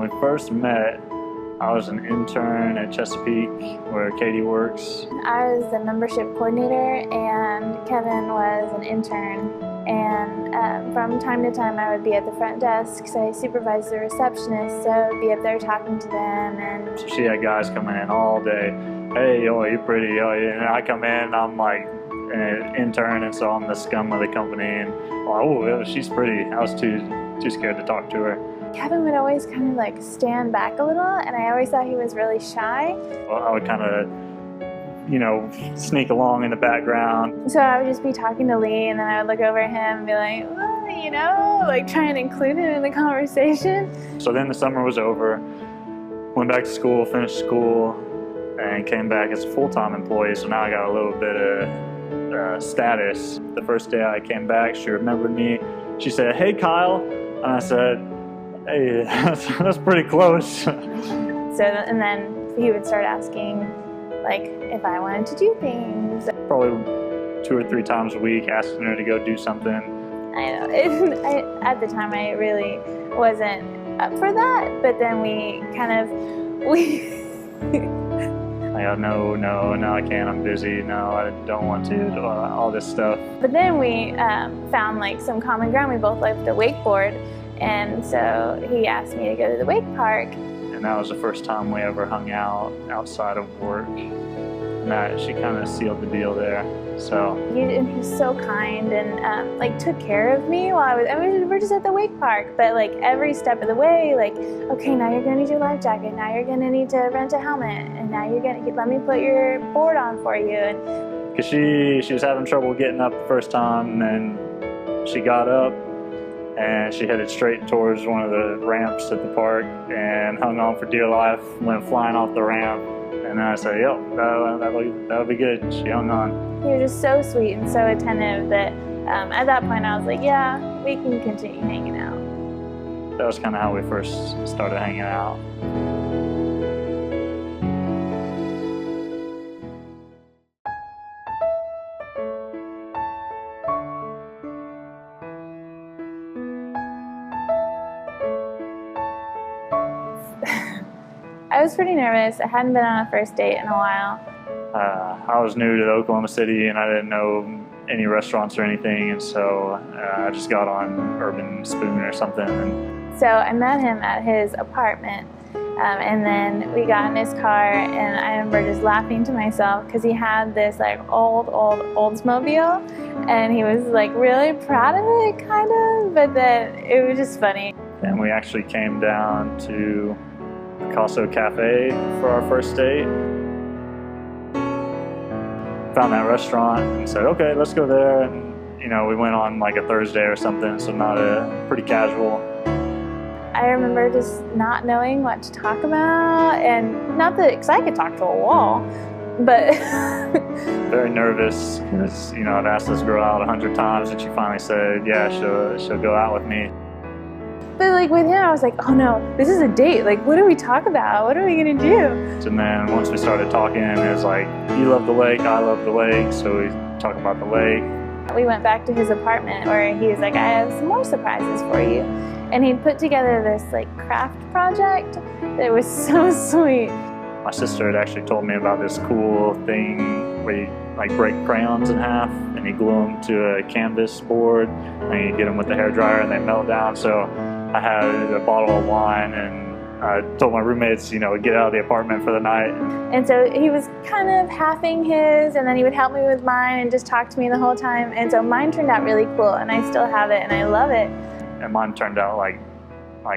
we first met, I was an intern at Chesapeake, where Katie works. I was the membership coordinator and Kevin was an intern. And from time to time I would be at the front desk, so I supervised the receptionist, so I would be up there talking to them. And So she had guys coming in all day. Hey, oh, you're pretty. Oh, yeah. And I come in, I'm like an intern, and so I'm the scum of the company. And oh, she's pretty. I was too scared to talk to her. Kevin would always kind of like stand back a little, and I always thought he was really shy. Well, I would kind of, sneak along in the background. So I would just be talking to Lee, and then I would look over at him and be like, well, like try and include him in the conversation. So then the summer was over, went back to school, finished school, and came back as a full-time employee. So now I got a little bit of status. The first day I came back, she remembered me. She said, "Hey, Kyle," and I said, "Hey, that's pretty close." So, and then he would start asking, like, if I wanted to do things. Probably 2 or 3 times a week, asking her to go do something. I know. At the time, I really wasn't up for that, but then we I go, no, I can't, I'm busy, no, I don't want to, all this stuff. But then we found like some common ground. We both loved to wakeboard, and so he asked me to go to the wake park. And that was the first time we ever hung out outside of work. And that, she kind of sealed the deal there. So He's so kind and like took care of me while we're just at the wake park. But like every step of the way, like, okay, now you're gonna need your life jacket. Now you're gonna need to rent a helmet. And now you're gonna let me put your board on for you. And because she was having trouble getting up the first time, and she got up and she headed straight towards one of the ramps at the park and hung on for dear life, went flying off the ramp. And then I said, "Yep, that'll be good." She hung on. he was just so sweet and so attentive that at that point I was like, yeah, we can continue hanging out. That was kind of how we first started hanging out. I was pretty nervous. I hadn't been on a first date in a while. I was new to Oklahoma City and I didn't know any restaurants or anything, and so I just got on Urban Spoon or something. And So I met him at his apartment, and then we got in his car, and I remember just laughing to myself because he had this like old Oldsmobile, and he was like really proud of it, kind of, but then it was just funny. then we actually came down to Picasso Cafe for our first date. Found that restaurant and said, okay, let's go there. And we went on like a Thursday or something, so pretty casual. I remember just not knowing what to talk about, and not that, because I could talk to a wall, but Very nervous because I'd asked this girl out 100 times, and she finally said, yeah, she'll go out with me. But like with him, I was like, oh no, this is a date. Like, what do we talk about? What are we gonna do? And then once we started talking, it was like, you love the lake, I love the lake, so we talked about the lake. We went back to his apartment where he was like, I have some more surprises for you. And he'd put together this like craft project that was so sweet. My sister had actually told me about this cool thing where you like break crayons in half and you glue them to a canvas board and you get them with the hairdryer and they melt down. So I had a bottle of wine and I told my roommates, get out of the apartment for the night. And so he was kind of halving his, and then he would help me with mine and just talk to me the whole time. And so mine turned out really cool, and I still have it and I love it. And mine turned out like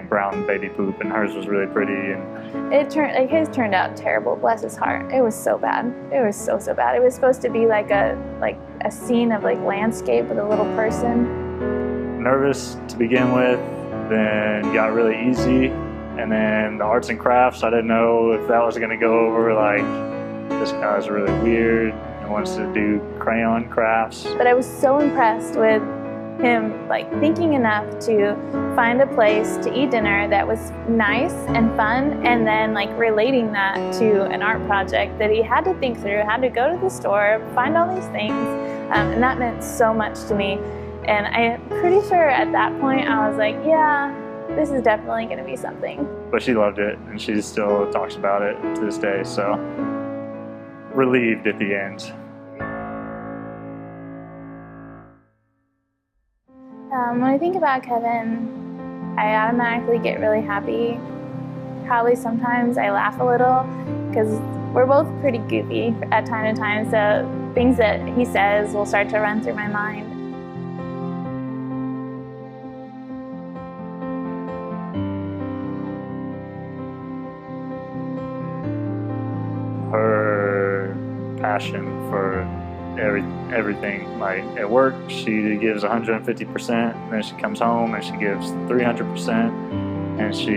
brown baby poop, and hers was really pretty. And his turned out terrible. Bless his heart. It was so bad. It was so bad. It was supposed to be like a scene of like landscape with a little person. Nervous to begin with, then got really easy, and then the arts and crafts, I didn't know if that was going to go over. Like, this guy's really weird and wants to do crayon crafts. But I was so impressed with him like thinking enough to find a place to eat dinner that was nice and fun, and then like relating that to an art project that he had to think through, had to go to the store, find all these things, and that meant so much to me. And I'm pretty sure at that point I was like, yeah, this is definitely going to be something. But she loved it, and she still talks about it to this day, so relieved at the end. When I think about Kevin, I automatically get really happy. Probably sometimes I laugh a little because we're both pretty goofy at time to time, so things that he says will start to run through my mind. Her passion for everything, like at work, she gives 150%, and then she comes home and she gives 300%, and she,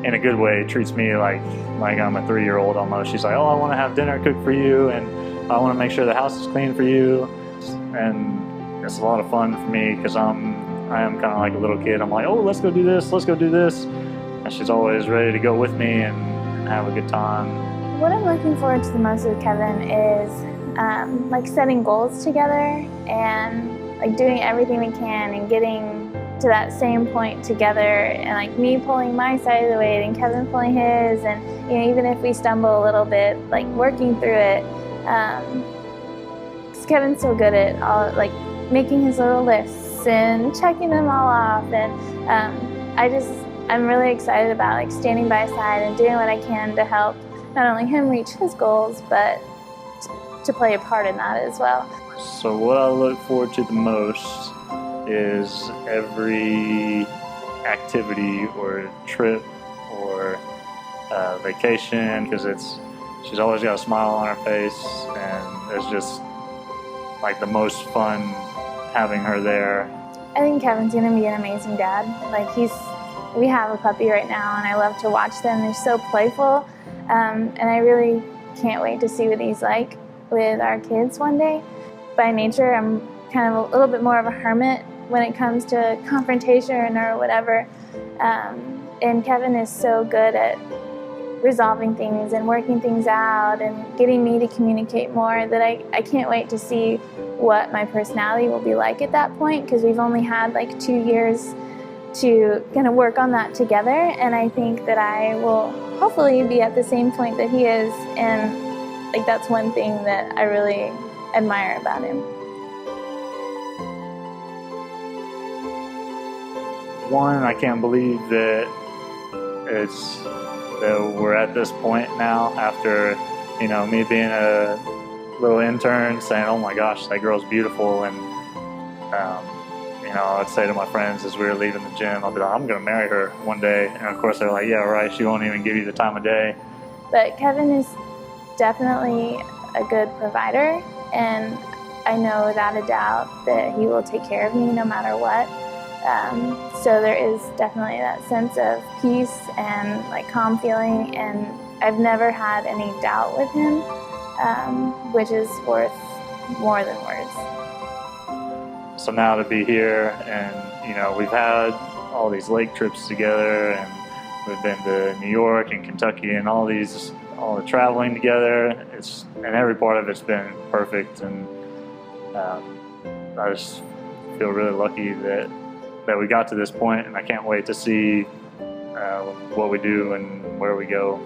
in a good way, treats me like I'm a 3-year-old almost. She's like, oh, I want to have dinner cooked for you, and I want to make sure the house is clean for you, and it's a lot of fun for me because I am kind of like a little kid. I'm like, oh, let's go do this, and she's always ready to go with me and have a good time. What I'm looking forward to the most with Kevin is like setting goals together and like doing everything we can and getting to that same point together, and like me pulling my side of the weight and Kevin pulling his, and you know, even if we stumble a little bit, like working through it. Because Kevin's so good at all, like making his little lists and checking them all off, and I'm really excited about like standing by his side and doing what I can to help not only him reach his goals, but to play a part in that as well. So what I look forward to the most is every activity or trip or vacation, because she's always got a smile on her face, and it's just like the most fun having her there. I think Kevin's gonna be an amazing dad. Like we have a puppy right now, and I love to watch them. They're so playful. And I really can't wait to see what he's like with our kids one day. By nature, I'm kind of a little bit more of a hermit when it comes to confrontation or whatever. And Kevin is so good at resolving things and working things out and getting me to communicate more that I can't wait to see what my personality will be like at that point, because we've only had like 2 years to kind of work on that together, and I think that I will hopefully be at the same point that he is, and like that's one thing that I really admire about him. One, I can't believe that we're at this point now after, you know, me being a little intern saying, oh my gosh, that girl's beautiful, and you know, I'd say to my friends as we were leaving the gym, I'll be like, I'm going to marry her one day. And of course they're like, yeah, right, she won't even give you the time of day. But Kevin is definitely a good provider, and I know without a doubt that he will take care of me no matter what. So there is definitely that sense of peace and like calm feeling, and I've never had any doubt with him, which is worth more than words. So now to be here, and you know, we've had all these lake trips together, and we've been to New York and Kentucky, and all the traveling together. And every part of it's been perfect, and I just feel really lucky that we got to this point, and I can't wait to see what we do and where we go.